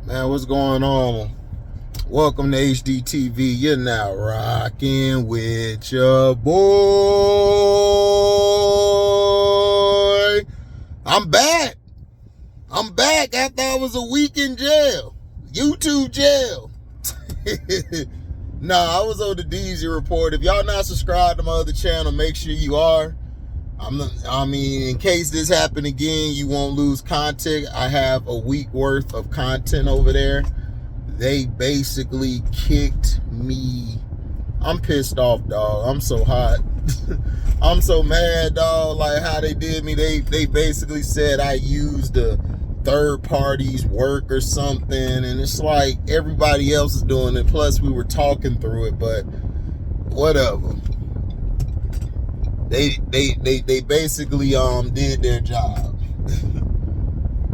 Man, what's going on? Welcome to HDTV. You're now rocking with your boy. I'm back after I was a week in jail. YouTube jail. Nah, I was on the DZ Report. If y'all not subscribed to my other channel, make sure you are. In case this happened again, you won't lose content. I have a week worth of content over there. They basically kicked me. I'm pissed off, dog. I'm so hot. I'm so mad, dog. Like how they did me. They basically said I used a third party's work or something, and it's like everybody else is doing it. Plus, we were talking through it, but whatever. They basically did their job.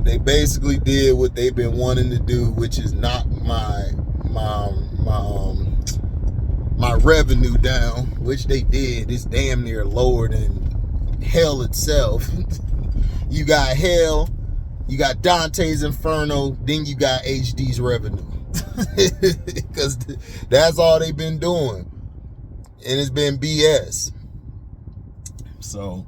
They basically did what they've been wanting to do, which is knock my revenue down, which they did. It's damn near lower than hell itself. You got hell, you got Dante's Inferno, then you got HD's revenue. Because that's all they've been doing. And it's been BS. So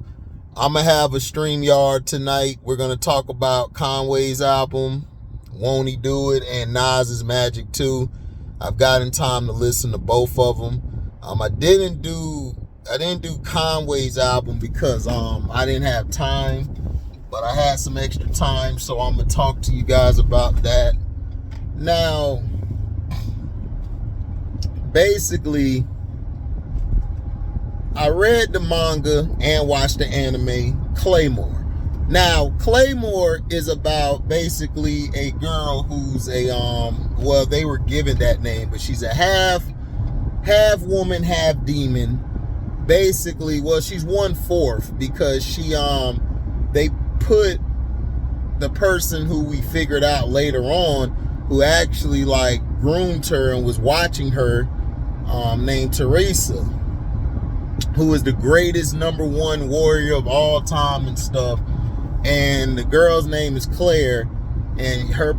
I'm going to have a StreamYard tonight. We're going to talk about Conway's album, Won't He Do It, and Nas's Magic 2. I've gotten time to listen to both of them. I didn't do Conway's album because I didn't have time, but I had some extra time, so I'm going to talk to you guys about that. Now, basically, I read the manga and watched the anime, Claymore. Now, Claymore is about basically a girl who's well, they were given that name, but she's a half woman, half demon. Basically, well, she's 1/4 because they put the person who we figured out later on, who actually like groomed her and was watching her, named Teresa, who is the greatest #1 warrior of all time and stuff. And the girl's name is Claire, and her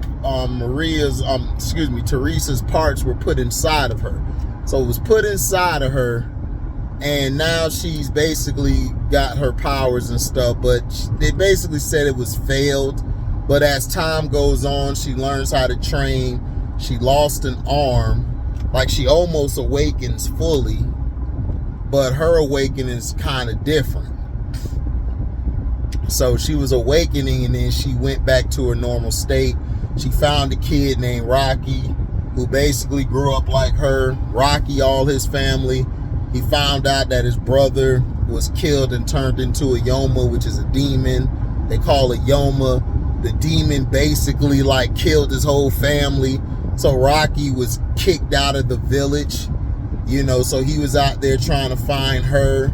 Teresa's parts were put inside of her. So it was put inside of her, and now she's basically got her powers and stuff, but they basically said it was failed. But as time goes on, she learns how to train. She lost an arm, like she almost awakens fully, but her awakening is kind of different. So she was awakening, and then she went back to her normal state. She found a kid named Rocky, who basically grew up like her. Rocky, all his family. He found out that his brother was killed and turned into a Yoma, which is a demon. They call it Yoma. The demon basically like killed his whole family. So Rocky was kicked out of the village. You know, so he was out there trying to find her.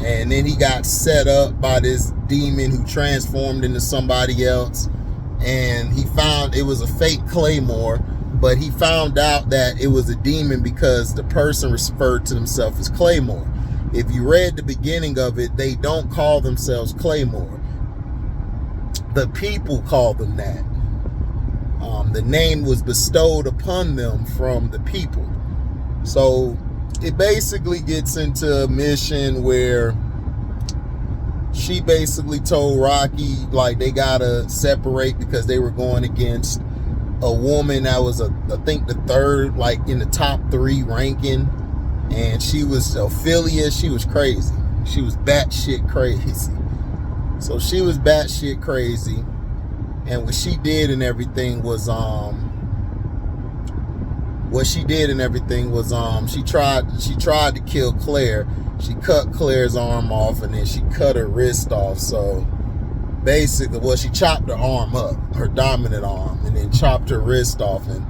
And then he got set up by this demon who transformed into somebody else. And he found it was a fake Claymore, but he found out that it was a demon because the person referred to themselves as Claymore. If you read the beginning of it, they don't call themselves Claymore. The people call them that. The name was bestowed upon them from the people. So it basically gets into a mission where she basically told Rocky like they gotta separate because they were going against a woman that was I think the third, like in the top 3 ranking, and she was Ophelia. She was crazy. She was batshit crazy. So she was batshit crazy. And what she did and everything was she tried to kill Claire. She cut Claire's arm off, and then she cut her wrist off. So basically, well, she chopped her arm up, her dominant arm, and then chopped her wrist off. And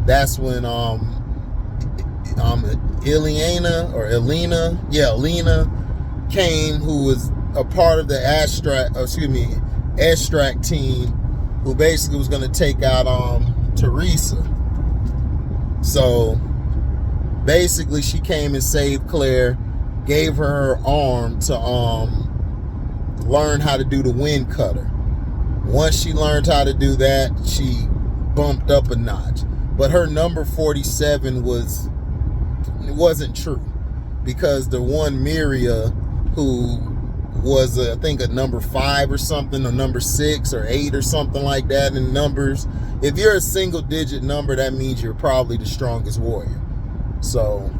that's when Elena came, who was a part of the extract team, who basically was going to take out Teresa. So basically she came and saved Claire, gave her her arm to learn how to do the wind cutter. Once she learned how to do that, she bumped up a notch. But her number 47 wasn't true, because the one Miria, who was I think a number 5 or something, or number 6 or 8 or something like that in numbers. If you're a single digit number, that means you're probably the strongest warrior. So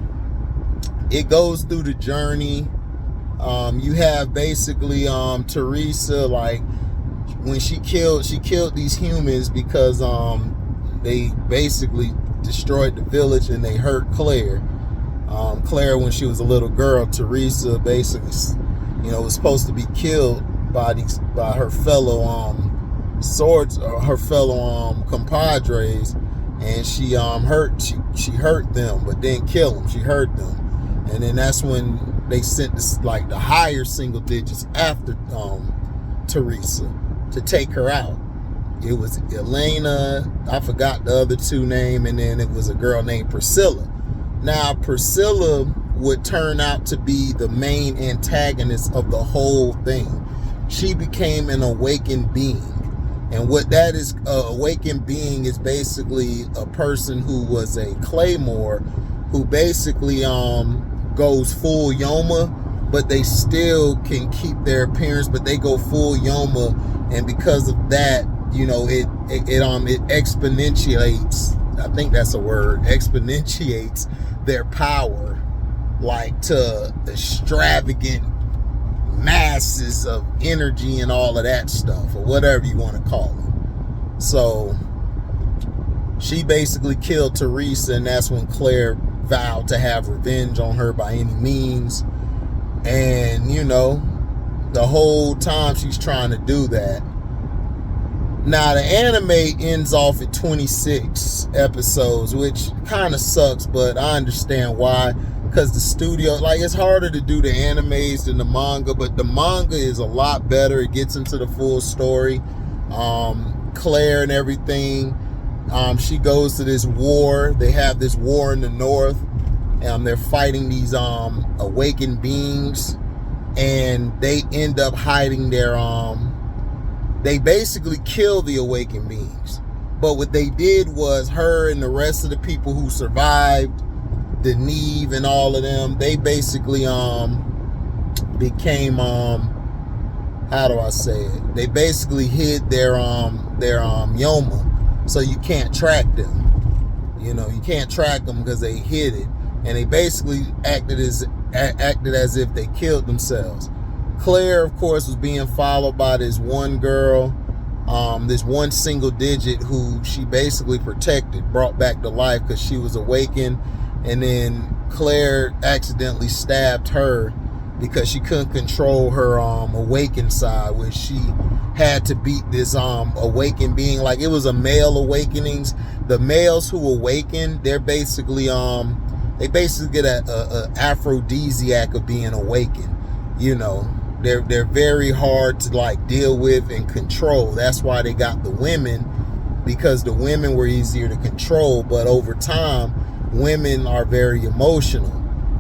it goes through the journey. You have basically Teresa, like when she killed these humans because they basically destroyed the village and they hurt Claire. Claire, when she was a little girl, Teresa basically, was supposed to be killed by her fellow her fellow compadres, and she hurt them, but didn't kill them. She hurt them, and then that's when they sent the higher single digits after Teresa to take her out. It was Elena, I forgot the other two names, and then it was a girl named Priscilla. Now, Priscilla would turn out to be the main antagonist of the whole thing. She became an awakened being. And what that is, awakened being is basically a person who was a Claymore, who basically goes full Yoma, but they still can keep their appearance, but they go full Yoma, and because of that, it exponentiates, I think that's a word, exponentiates their power, like to extravagant masses of energy and all of that stuff, or whatever you want to call it. So she basically killed Teresa, and that's when Claire vowed to have revenge on her by any means. And the whole time she's trying to do that. Now, the anime ends off at 26 episodes, which kind of sucks, but I understand why. Because the studio, it's harder to do the animes than the manga, but the manga is a lot better. It gets into the full story. Claire and everything, she goes to this war. They have this war in the north. They're fighting these awakened beings, and they end up hiding their they basically kill the awakened beings. But what they did was, her and the rest of the people who survived, the Neve and all of them, they basically became how do I say it? They basically hid their Yoma, so you can't track them. You can't track them because they hid it, and they basically acted as if they killed themselves. Claire, of course, was being followed by this one girl, this one single digit who she basically protected, brought back to life because she was awakened. And then Claire accidentally stabbed her because she couldn't control her awakened side, where she had to beat this awakened being. Like, it was a male awakenings. The males who awaken, they basically get a aphrodisiac of being awakened. They're very hard to deal with and control. That's why they got the women, because the women were easier to control. But over time, women are very emotional,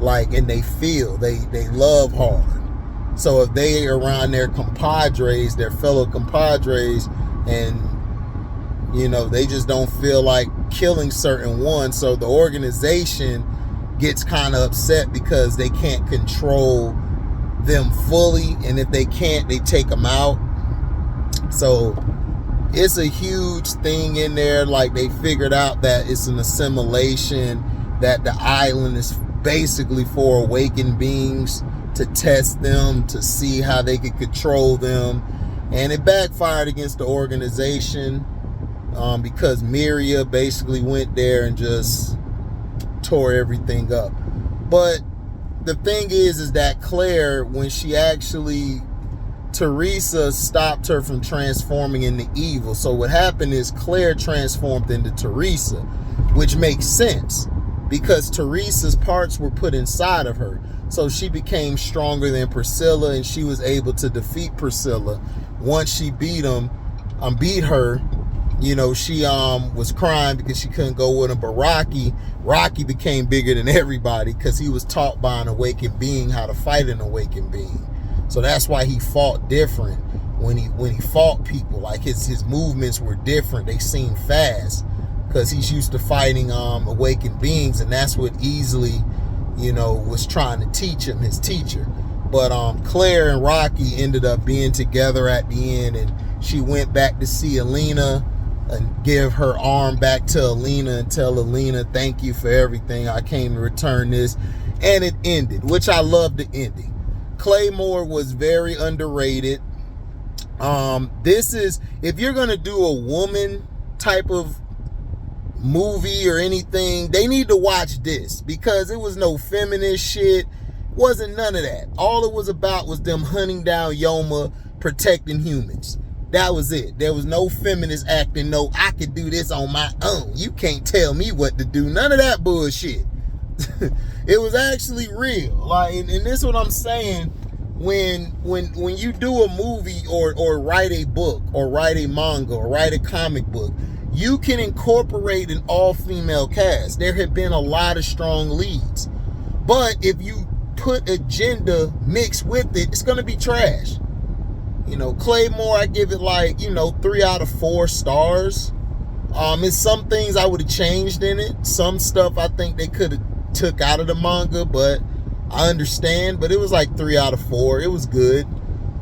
and they feel, they love hard. So if they are around their compadres, their fellow compadres, and they just don't feel like killing certain ones, so the organization gets kind of upset because they can't control them fully, and if they can't, they take them out. So it's a huge thing in there. They figured out that it's an assimilation, that the island is basically for awakened beings, to test them, to see how they could control them. And it backfired against the organization, because Miria basically went there and just tore everything up. But the thing is that Claire, when she actually, Teresa stopped her from transforming into evil. So what happened is Claire transformed into Teresa, which makes sense because Teresa's parts were put inside of her. So she became stronger than Priscilla, and she was able to defeat Priscilla. Once she beat her, she was crying because she couldn't go with him. But Rocky became bigger than everybody because he was taught by an awakened being how to fight an awakened being. So that's why he fought different. when he fought people. Like his movements were different. They seemed fast because he's used to fighting awakened beings, and that's what Easily, you know, was trying to teach him, his teacher. But Claire and Rocky ended up being together at the end, and she went back to see Alina and give her arm back to Alina and tell Alina, thank you for everything. I came to return this. And it ended, which I loved the ending. Claymore was very underrated. This is, if you're going to do a woman type of movie or anything, they need to watch this, because it was no feminist shit. Wasn't none of that. All it was about was them hunting down Yoma, protecting humans. That was it. There was no feminist acting. No, I could do this on my own. You can't tell me what to do. None of that bullshit. It was actually real. Like, and this is what I'm saying. When you do a movie or write a book or write a manga or write a comic book, you can incorporate an all-female cast. There have been a lot of strong leads. But if you put agenda mixed with it, it's going to be trash. You know, Claymore, I give it like, 3 out of 4 stars. It's some things I would have changed in it. Some stuff I think they could have took out of the manga, but I understand. But it was like 3 out of 4. It was good.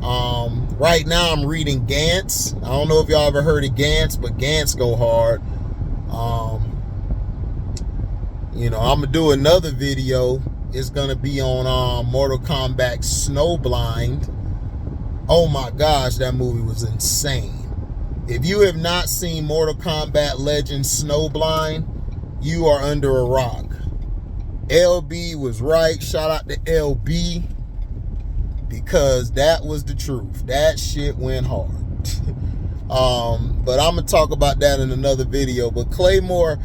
Right now I'm reading Gantz. I don't know if y'all ever heard of Gantz, but Gantz go hard. I'm gonna do another video. It's gonna be on Mortal Kombat Snowblind. Oh my gosh, that movie was insane. If you have not seen Mortal Kombat Legends Snowblind, you are under a rock. LB was right. Shout out to LB, because that was the truth. That shit went hard. But I'm gonna talk about that in another video. But Claymore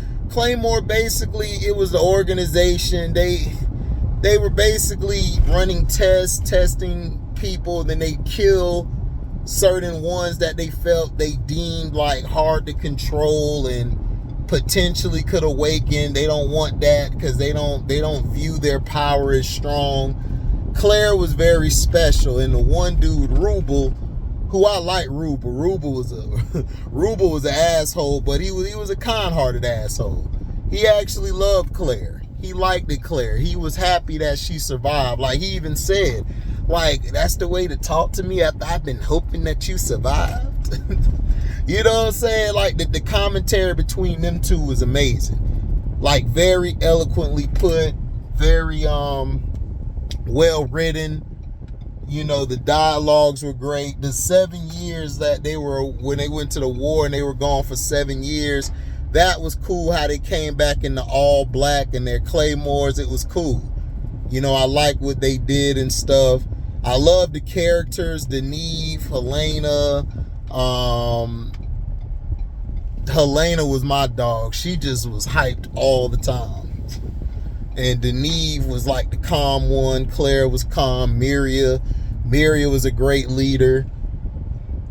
basically, it was the organization. They were basically running tests, testing people, then they kill certain ones that they felt they deemed like hard to control and potentially could awaken. They don't want that because they don't view their power as strong. Claire was very special, and the one dude, Rubel, who I like Rubel was an asshole, but he was a kind-hearted asshole. He actually loved Claire. He liked it, Claire. He was happy that she survived. Like, he even said, like, that's the way to talk to me after I've been hoping that you survived. You know what I'm saying? Like, the commentary between them two was amazing. Like, very eloquently put, very well written. The dialogues were great. The 7 years that when they went to the war and they were gone for 7 years, that was cool how they came back in the all black and their claymores. It was cool. I like what they did and stuff. I love the characters, Deneve, Helena. Helena was my dog. She just was hyped all the time. And Deneve was like the calm one. Claire was calm. Miria was a great leader.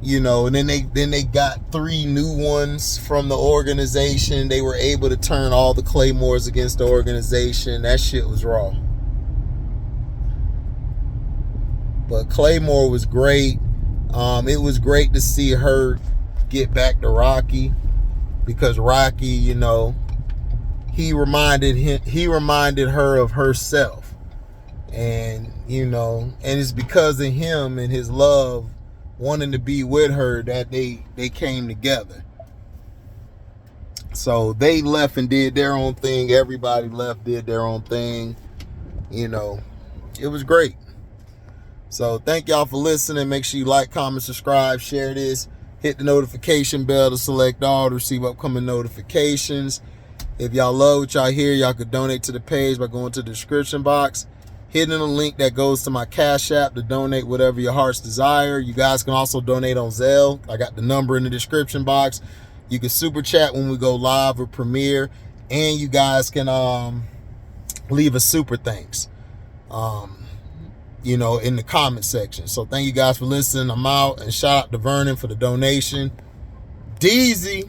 And then they got 3 new ones from the organization. They were able to turn all the claymores against the organization. That shit was raw. But Claymore was great. It was great to see her get back to Rocky, because Rocky, he reminded her of herself. And, and it's because of him and his love wanting to be with her that they came together. So they left and did their own thing. Everybody left, did their own thing. It was great. So thank y'all for listening. Make sure you like, comment, subscribe, share this. Hit the notification bell to select all to receive upcoming notifications. If y'all love what y'all hear, y'all could donate to the page by going to the description box, hitting a link that goes to my Cash App to donate whatever your heart's desire. You guys can also donate on Zelle. I got the number in the description box. You can super chat when we go live or premiere, and you guys can leave a super thanks in the comment section. So thank you guys for listening. I'm out, and shout out to Vernon for the donation. Deezy.